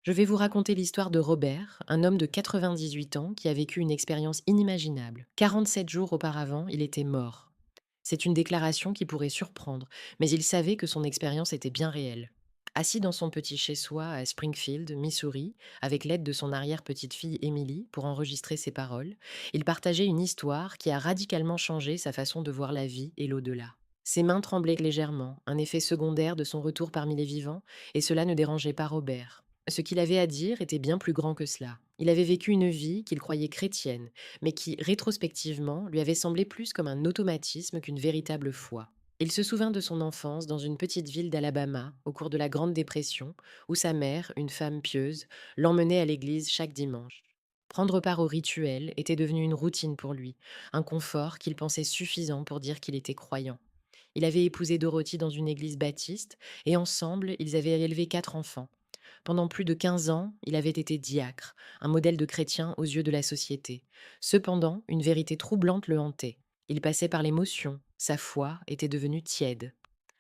Je vais vous raconter l'histoire de Robert, un homme de 98 ans qui a vécu une expérience inimaginable. 47 jours auparavant, il était mort. C'est une déclaration qui pourrait surprendre, mais il savait que son expérience était bien réelle. Assis dans son petit chez-soi à Springfield, Missouri, avec l'aide de son arrière-petite-fille Emily pour enregistrer ses paroles, il partageait une histoire qui a radicalement changé sa façon de voir la vie et l'au-delà. Ses mains tremblaient légèrement, un effet secondaire de son retour parmi les vivants, et cela ne dérangeait pas Robert. Ce qu'il avait à dire était bien plus grand que cela. Il avait vécu une vie qu'il croyait chrétienne, mais qui, rétrospectivement, lui avait semblé plus comme un automatisme qu'une véritable foi. Il se souvint de son enfance dans une petite ville d'Alabama, au cours de la Grande Dépression, où sa mère, une femme pieuse, l'emmenait à l'église chaque dimanche. Prendre part au rituel était devenu une routine pour lui, un confort qu'il pensait suffisant pour dire qu'il était croyant. Il avait épousé Dorothy dans une église baptiste, et ensemble, ils avaient élevé 4 enfants. Pendant plus de 15 ans, il avait été diacre, un modèle de chrétien aux yeux de la société. Cependant, une vérité troublante le hantait. Il passait par l'émotion, sa foi était devenue tiède.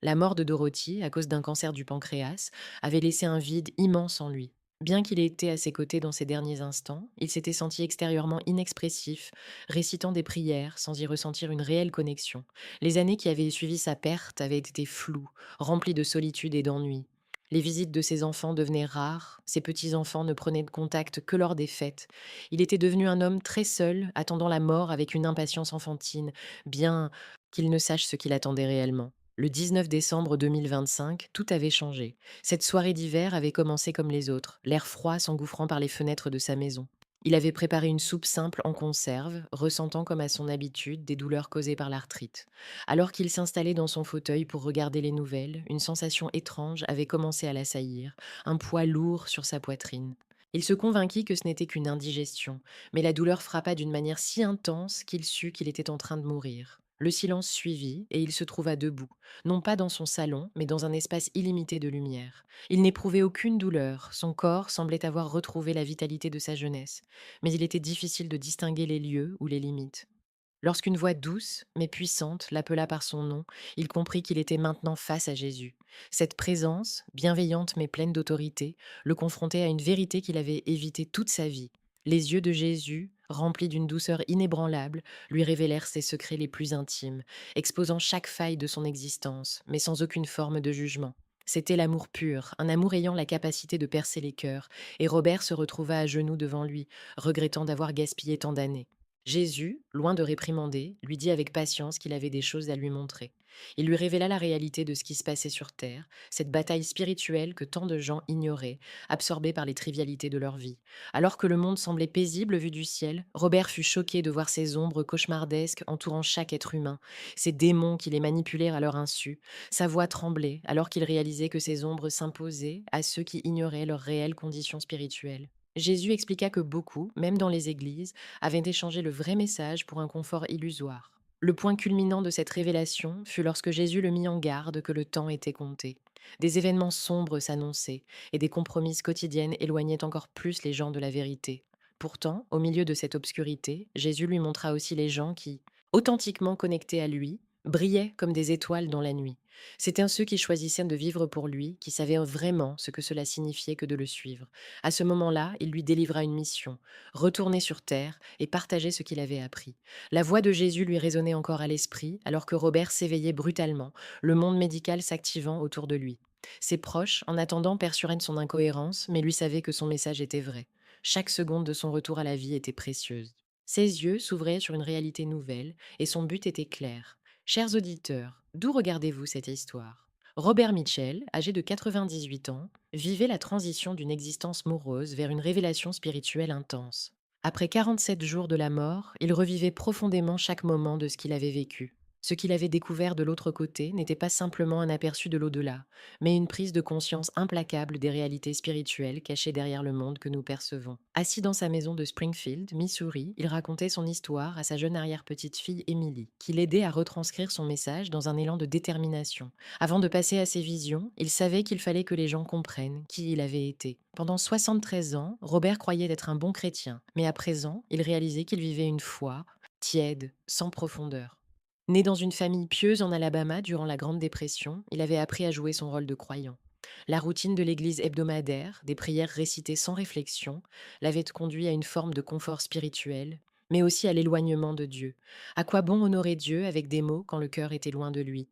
La mort de Dorothy, à cause d'un cancer du pancréas, avait laissé un vide immense en lui. Bien qu'il ait été à ses côtés dans ses derniers instants, il s'était senti extérieurement inexpressif, récitant des prières sans y ressentir une réelle connexion. Les années qui avaient suivi sa perte avaient été floues, remplies de solitude et d'ennui. Les visites de ses enfants devenaient rares, ses petits-enfants ne prenaient de contact que lors des fêtes. Il était devenu un homme très seul, attendant la mort avec une impatience enfantine, bien qu'il ne sache ce qu'il attendait réellement. Le 19 décembre 2025, tout avait changé. Cette soirée d'hiver avait commencé comme les autres, l'air froid s'engouffrant par les fenêtres de sa maison. Il avait préparé une soupe simple en conserve, ressentant comme à son habitude des douleurs causées par l'arthrite. Alors qu'il s'installait dans son fauteuil pour regarder les nouvelles, une sensation étrange avait commencé à l'assaillir, un poids lourd sur sa poitrine. Il se convainquit que ce n'était qu'une indigestion, mais la douleur frappa d'une manière si intense qu'il sut qu'il était en train de mourir. Le silence suivit et il se trouva debout, non pas dans son salon, mais dans un espace illimité de lumière. Il n'éprouvait aucune douleur, son corps semblait avoir retrouvé la vitalité de sa jeunesse, mais il était difficile de distinguer les lieux ou les limites. Lorsqu'une voix douce, mais puissante, l'appela par son nom, il comprit qu'il était maintenant face à Jésus. Cette présence, bienveillante mais pleine d'autorité, le confrontait à une vérité qu'il avait évitée toute sa vie. Les yeux de Jésus, remplis d'une douceur inébranlable, lui révélèrent ses secrets les plus intimes, exposant chaque faille de son existence, mais sans aucune forme de jugement. C'était l'amour pur, un amour ayant la capacité de percer les cœurs, et Robert se retrouva à genoux devant lui, regrettant d'avoir gaspillé tant d'années. Jésus, loin de réprimander, lui dit avec patience qu'il avait des choses à lui montrer. Il lui révéla la réalité de ce qui se passait sur Terre, cette bataille spirituelle que tant de gens ignoraient, absorbés par les trivialités de leur vie. Alors que le monde semblait paisible vu du ciel, Robert fut choqué de voir ces ombres cauchemardesques entourant chaque être humain, ces démons qui les manipulaient à leur insu. Sa voix tremblait alors qu'il réalisait que ces ombres s'imposaient à ceux qui ignoraient leurs réelles conditions spirituelles. Jésus expliqua que beaucoup, même dans les églises, avaient échangé le vrai message pour un confort illusoire. Le point culminant de cette révélation fut lorsque Jésus le mit en garde que le temps était compté. Des événements sombres s'annonçaient, et des compromises quotidiennes éloignaient encore plus les gens de la vérité. Pourtant, au milieu de cette obscurité, Jésus lui montra aussi les gens qui, authentiquement connectés à lui, brillaient comme des étoiles dans la nuit. C'étaient ceux qui choisissaient de vivre pour lui, qui savaient vraiment ce que cela signifiait que de le suivre. À ce moment-là, il lui délivra une mission, retourner sur terre et partager ce qu'il avait appris. La voix de Jésus lui résonnait encore à l'esprit, alors que Robert s'éveillait brutalement, le monde médical s'activant autour de lui. Ses proches, en attendant, perçurent son incohérence, mais lui savaient que son message était vrai. Chaque seconde de son retour à la vie était précieuse. Ses yeux s'ouvraient sur une réalité nouvelle, et son but était clair. Chers auditeurs, d'où regardez-vous cette histoire? Robert Mitchell, âgé de 98 ans, vivait la transition d'une existence morose vers une révélation spirituelle intense. Après 47 jours de la mort, il revivait profondément chaque moment de ce qu'il avait vécu. Ce qu'il avait découvert de l'autre côté n'était pas simplement un aperçu de l'au-delà, mais une prise de conscience implacable des réalités spirituelles cachées derrière le monde que nous percevons. Assis dans sa maison de Springfield, Missouri, il racontait son histoire à sa jeune arrière-petite-fille Emily, qui l'aidait à retranscrire son message dans un élan de détermination. Avant de passer à ses visions, il savait qu'il fallait que les gens comprennent qui il avait été. Pendant 73 ans, Robert croyait être un bon chrétien, mais à présent, il réalisait qu'il vivait une foi tiède, sans profondeur. Né dans une famille pieuse en Alabama durant la Grande Dépression, il avait appris à jouer son rôle de croyant. La routine de l'église hebdomadaire, des prières récitées sans réflexion, l'avait conduit à une forme de confort spirituel, mais aussi à l'éloignement de Dieu. À quoi bon honorer Dieu avec des mots quand le cœur était loin de lui?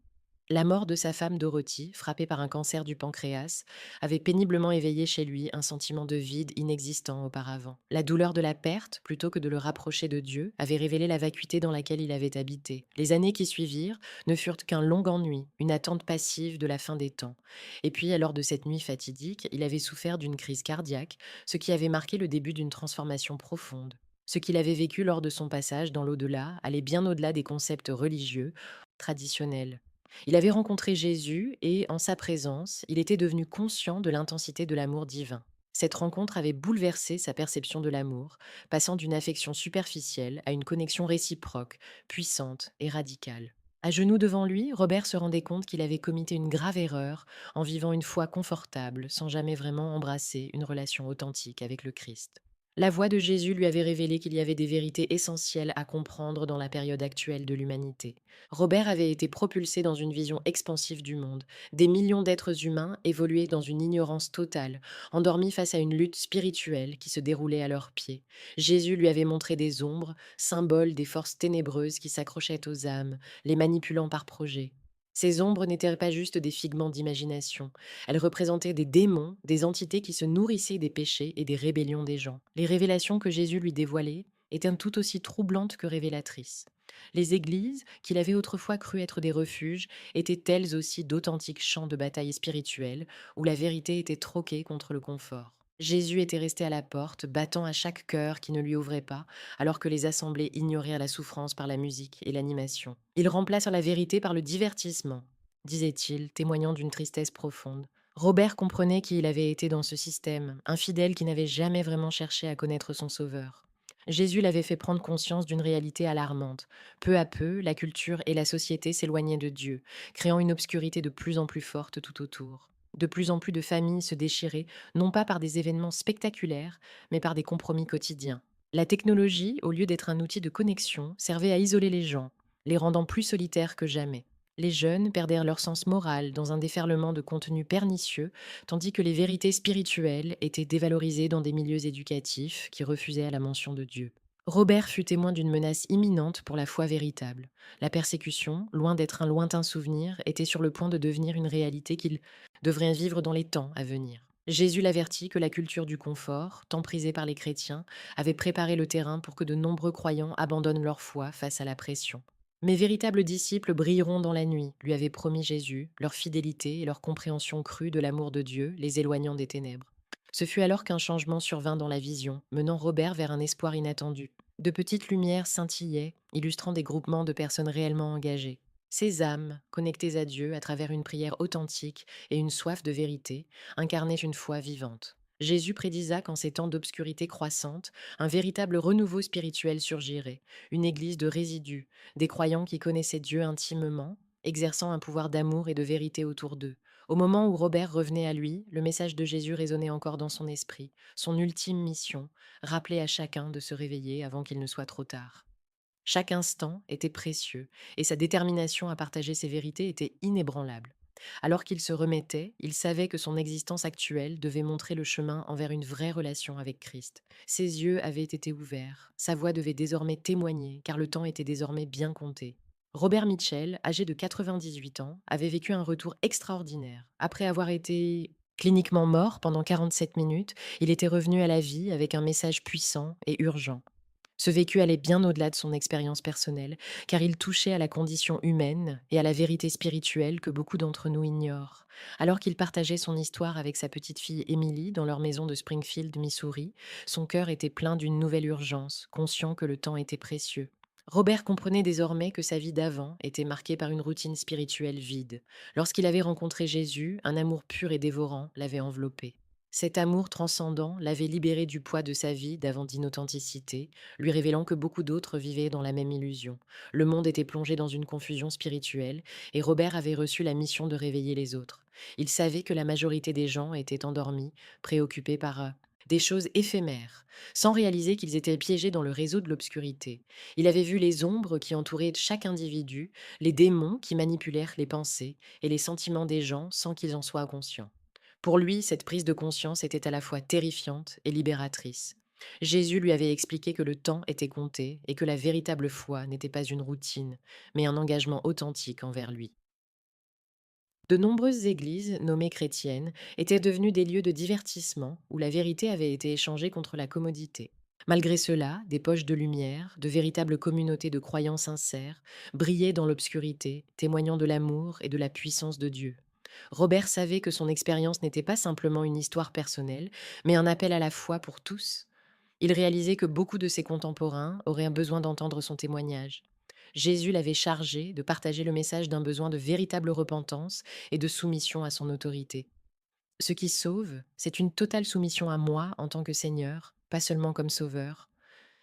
La mort de sa femme Dorothy, frappée par un cancer du pancréas, avait péniblement éveillé chez lui un sentiment de vide inexistant auparavant. La douleur de la perte, plutôt que de le rapprocher de Dieu, avait révélé la vacuité dans laquelle il avait habité. Les années qui suivirent ne furent qu'un long ennui, une attente passive de la fin des temps. Et puis, lors de cette nuit fatidique, il avait souffert d'une crise cardiaque, ce qui avait marqué le début d'une transformation profonde. Ce qu'il avait vécu lors de son passage dans l'au-delà allait bien au-delà des concepts religieux, traditionnels. Il avait rencontré Jésus et, en sa présence, il était devenu conscient de l'intensité de l'amour divin. Cette rencontre avait bouleversé sa perception de l'amour, passant d'une affection superficielle à une connexion réciproque, puissante et radicale. À genoux devant lui, Robert se rendait compte qu'il avait commis une grave erreur en vivant une foi confortable, sans jamais vraiment embrasser une relation authentique avec le Christ. La voix de Jésus lui avait révélé qu'il y avait des vérités essentielles à comprendre dans la période actuelle de l'humanité. Robert avait été propulsé dans une vision expansive du monde. Des millions d'êtres humains évoluaient dans une ignorance totale, endormis face à une lutte spirituelle qui se déroulait à leurs pieds. Jésus lui avait montré des ombres, symboles des forces ténébreuses qui s'accrochaient aux âmes, les manipulant par projet. Ces ombres n'étaient pas juste des figments d'imagination. Elles représentaient des démons, des entités qui se nourrissaient des péchés et des rébellions des gens. Les révélations que Jésus lui dévoilait étaient tout aussi troublantes que révélatrices. Les églises, qu'il avait autrefois cru être des refuges, étaient elles aussi d'authentiques champs de bataille spirituelle où la vérité était troquée contre le confort. Jésus était resté à la porte, battant à chaque cœur qui ne lui ouvrait pas, alors que les assemblées ignoraient la souffrance par la musique et l'animation. Il remplace la vérité par le divertissement, disait-il, témoignant d'une tristesse profonde. Robert comprenait qui il avait été dans ce système, un fidèle qui n'avait jamais vraiment cherché à connaître son Sauveur. Jésus l'avait fait prendre conscience d'une réalité alarmante. Peu à peu, la culture et la société s'éloignaient de Dieu, créant une obscurité de plus en plus forte tout autour. De plus en plus de familles se déchiraient, non pas par des événements spectaculaires, mais par des compromis quotidiens. La technologie, au lieu d'être un outil de connexion, servait à isoler les gens, les rendant plus solitaires que jamais. Les jeunes perdèrent leur sens moral dans un déferlement de contenus pernicieux, tandis que les vérités spirituelles étaient dévalorisées dans des milieux éducatifs qui refusaient à la mention de Dieu. Robert fut témoin d'une menace imminente pour la foi véritable. La persécution, loin d'être un lointain souvenir, était sur le point de devenir une réalité qu'il devrait vivre dans les temps à venir. Jésus l'avertit que la culture du confort, tant prisée par les chrétiens, avait préparé le terrain pour que de nombreux croyants abandonnent leur foi face à la pression. Mes véritables disciples brilleront dans la nuit, lui avait promis Jésus, leur fidélité et leur compréhension crue de l'amour de Dieu les éloignant des ténèbres. Ce fut alors qu'un changement survint dans la vision, menant Robert vers un espoir inattendu. De petites lumières scintillaient, illustrant des groupements de personnes réellement engagées. Ces âmes, connectées à Dieu à travers une prière authentique et une soif de vérité, incarnaient une foi vivante. Jésus prédisa qu'en ces temps d'obscurité croissante, un véritable renouveau spirituel surgirait, une église de résidus, des croyants qui connaissaient Dieu intimement, exerçant un pouvoir d'amour et de vérité autour d'eux. Au moment où Robert revenait à lui, le message de Jésus résonnait encore dans son esprit, son ultime mission, rappeler à chacun de se réveiller avant qu'il ne soit trop tard. Chaque instant était précieux, et sa détermination à partager ses vérités était inébranlable. Alors qu'il se remettait, il savait que son existence actuelle devait montrer le chemin envers une vraie relation avec Christ. Ses yeux avaient été ouverts, sa voix devait désormais témoigner, car le temps était désormais bien compté. Robert Mitchell, âgé de 98 ans, avait vécu un retour extraordinaire. Après avoir été cliniquement mort pendant 47 minutes, il était revenu à la vie avec un message puissant et urgent. Ce vécu allait bien au-delà de son expérience personnelle, car il touchait à la condition humaine et à la vérité spirituelle que beaucoup d'entre nous ignorent. Alors qu'il partageait son histoire avec sa petite fille Emily dans leur maison de Springfield, Missouri, son cœur était plein d'une nouvelle urgence, conscient que le temps était précieux. Robert comprenait désormais que sa vie d'avant était marquée par une routine spirituelle vide. Lorsqu'il avait rencontré Jésus, un amour pur et dévorant l'avait enveloppé. Cet amour transcendant l'avait libéré du poids de sa vie d'avant d'inauthenticité, lui révélant que beaucoup d'autres vivaient dans la même illusion. Le monde était plongé dans une confusion spirituelle, et Robert avait reçu la mission de réveiller les autres. Il savait que la majorité des gens étaient endormis, préoccupés par des choses éphémères, sans réaliser qu'ils étaient piégés dans le réseau de l'obscurité. Il avait vu les ombres qui entouraient chaque individu, les démons qui manipulèrent les pensées et les sentiments des gens sans qu'ils en soient conscients. Pour lui, cette prise de conscience était à la fois terrifiante et libératrice. Jésus lui avait expliqué que le temps était compté et que la véritable foi n'était pas une routine, mais un engagement authentique envers lui. De nombreuses églises, nommées chrétiennes, étaient devenues des lieux de divertissement où la vérité avait été échangée contre la commodité. Malgré cela, des poches de lumière, de véritables communautés de croyants sincères, brillaient dans l'obscurité, témoignant de l'amour et de la puissance de Dieu. Robert savait que son expérience n'était pas simplement une histoire personnelle, mais un appel à la foi pour tous. Il réalisait que beaucoup de ses contemporains auraient besoin d'entendre son témoignage. Jésus l'avait chargé de partager le message d'un besoin de véritable repentance et de soumission à son autorité. Ce qui sauve, c'est une totale soumission à moi en tant que Seigneur, pas seulement comme Sauveur.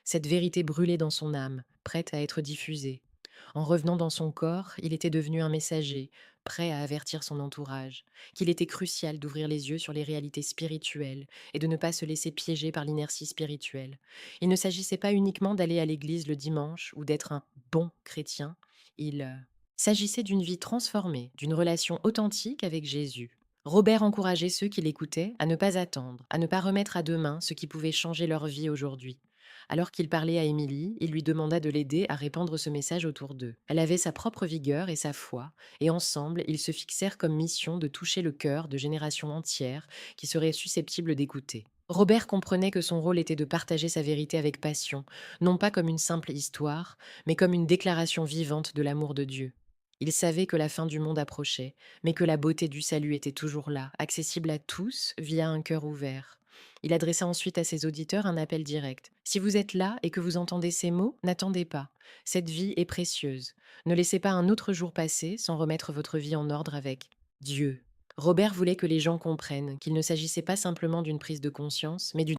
Cette vérité brûlait dans son âme, prête à être diffusée. En revenant dans son corps, il était devenu un messager, prêt à avertir son entourage, qu'il était crucial d'ouvrir les yeux sur les réalités spirituelles et de ne pas se laisser piéger par l'inertie spirituelle. Il ne s'agissait pas uniquement d'aller à l'église le dimanche ou d'être un bon chrétien, il s'agissait d'une vie transformée, d'une relation authentique avec Jésus. Robert encourageait ceux qui l'écoutaient à ne pas attendre, à ne pas remettre à demain ce qui pouvait changer leur vie aujourd'hui. Alors qu'il parlait à Émilie, il lui demanda de l'aider à répandre ce message autour d'eux. Elle avait sa propre vigueur et sa foi, et ensemble, ils se fixèrent comme mission de toucher le cœur de générations entières qui seraient susceptibles d'écouter. Robert comprenait que son rôle était de partager sa vérité avec passion, non pas comme une simple histoire, mais comme une déclaration vivante de l'amour de Dieu. Il savait que la fin du monde approchait, mais que la beauté du salut était toujours là, accessible à tous via un cœur ouvert. Il adressa ensuite à ses auditeurs un appel direct. Si vous êtes là et que vous entendez ces mots, n'attendez pas. Cette vie est précieuse. Ne laissez pas un autre jour passer sans remettre votre vie en ordre avec Dieu. Robert voulait que les gens comprennent qu'il ne s'agissait pas simplement d'une prise de conscience, mais d'une